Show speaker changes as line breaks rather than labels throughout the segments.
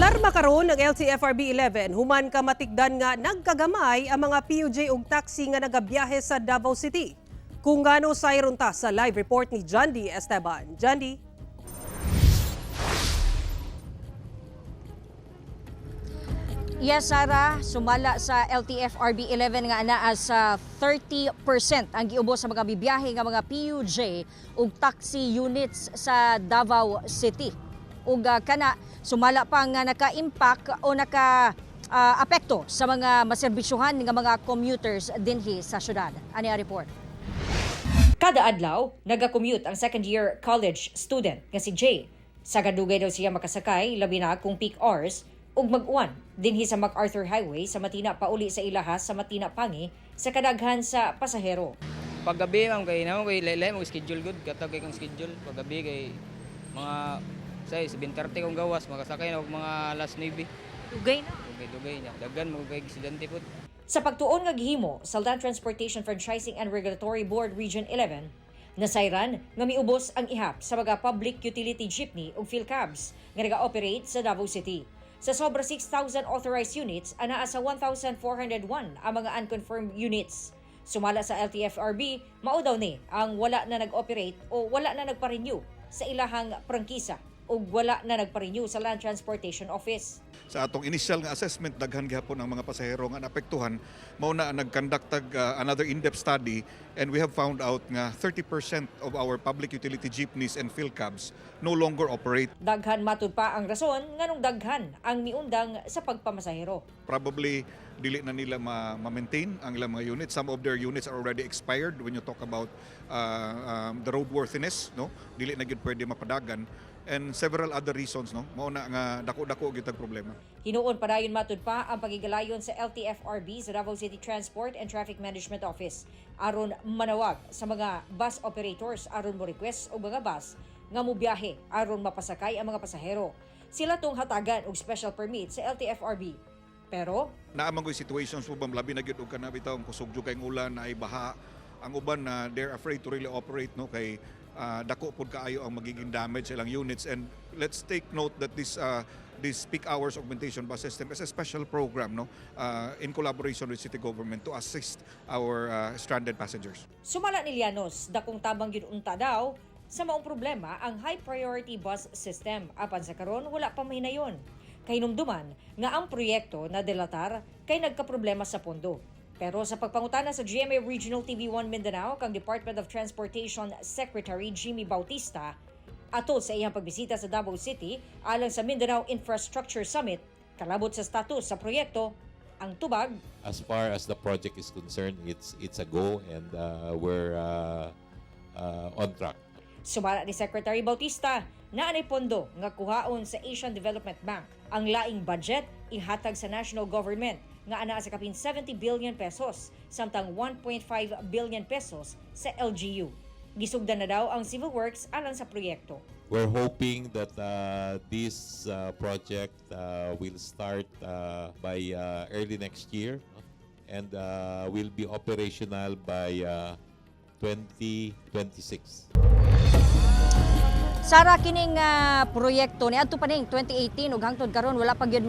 Alarma karon ng LTFRB 11 human ka matikdan nga nagkagamay ang mga PUJ ug taxi nga nagabiyahe sa Davao City. Kung ngano sayron ta sa live report ni Jandy Esteban. Jandy.
Yes, Sarah, sumala sa LTFRB 11 nga naa sa 30% ang giubos sa mga bibiyahe nga mga PUJ ug taxi units sa Davao City. Ug kana sumala pa nga naka-impact o naka-apekto sa mga maserbisyuhan nga mga commuters dinhi sa syudad. Ani ang report. Kada adlaw, naga-commute ang second-year college student nga si Jay. Sa kadugay daw siya makasakay, labi na kung peak hours, ug mag-uwan dinhi sa MacArthur Highway sa Matina pauli sa ilahas sa Matina Pangi sa kadaghan sa pasahero.
Paggabi ma'am kay namo kay laylay mo schedule good katag kay kang schedule paggabi kay mga say 7:30 kung gawas makasakay na og mga alas 9.
Dugay na.
Dugay niya daghan mo kay aksidente pud.
Sa pagtuon nga gihimo sa Land Transportation Franchising and Regulatory Board Region 11, nasayran nga miubos ang ihap sa mga public utility jeepney ug PhilCabs nga naga-operate sa Davao City. Sa sobra 6,000 authorized units, anaa sa 1,401 ang mga unconfirmed units. Sumala sa LTFRB, mao daw ni ang wala na nag-operate o wala na nagpa-renew sa ilahang prangkisa o wala na nagpa-renew sa Land Transportation Office.
Sa atong initial nga assessment, daghan gihapon ang mga pasahero nga naapektuhan, mao na nag-conduct another in-depth study, and we have found out nga 30% of our public utility jeepneys and PhilCabs no longer operate.
Daghan matud pa ang rason nganong daghan ang miundang sa pagpamasahero.
Probably dili na nila ma-maintain ang ilang mga units. Some of their units are already expired when you talk about the roadworthiness, no? Dili na gyud pwede mapadagan, and several other reasons, no? Mao na nga dako-dako gyud ang problema.
Hinuon padayon matud pa ang pagigalayon sa LTFRB sa Davao City Transport and Traffic Management Office aron manawag sa mga bus operators aron mo request og mga bus nga mobiyahe aron mapasakay ang mga pasahero. Sila tong hatagan og special permit sa LTFRB. Pero
naamang ko'y situations mo labi na gyud og kana bitaw ang kusog jud kay ulan na ay baha. Ang uban na they're afraid to really operate, no, kay dako pod kaayo ang magiging damage sa ilang units. And let's take note that this peak hours augmentation bus system is a special program, no, in collaboration with city government to assist our stranded passengers.
sumala ni Llanos, dakong tabang gyud unta daw sa maong problema ang high priority bus system. Apan sa karon wala pa mahinayon. Kay numduman nga ang proyekto na delatar kay nagkaproblema sa pondo. Pero sa pagpangutana sa GMA Regional TV1 Mindanao kang Department of Transportation Secretary Jimmy Bautista, atol sa iyang pagbisita sa Davao City alang sa Mindanao Infrastructure Summit, kalabot sa status sa proyekto, ang tubag.
As far as the project is concerned, it's a go, and we're on track.
Sumala ni Secretary Bautista na anay pondo nga kuhaon sa Asian Development Bank. Ang laing budget ihatag sa national government nga anaa sa kapin 70 billion pesos samtang 1.5 billion pesos sa LGU. Gisugdan na daw ang civil works alang sa proyekto.
We're hoping that this project will start by early next year, no? And will be operational by 2026.
Sara, kining proyekto ni adto pa ning 2018 ug hangtod karon wala pa gyud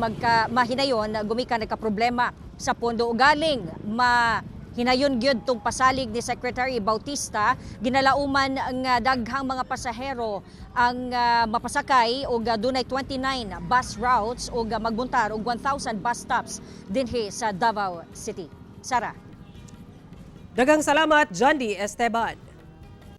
mahinayon gumikan nagka problema sa pondo ug galing mahinayon gyud tong pasalig ni Secretary Bautista, ginalauman nga daghang mga pasahero ang mapasakay ug dunay 29 bus routes ug magbuntar og 1,000 bus stops dinhi sa Davao City. Sara.
Daghang salamat, Jandy Esteban.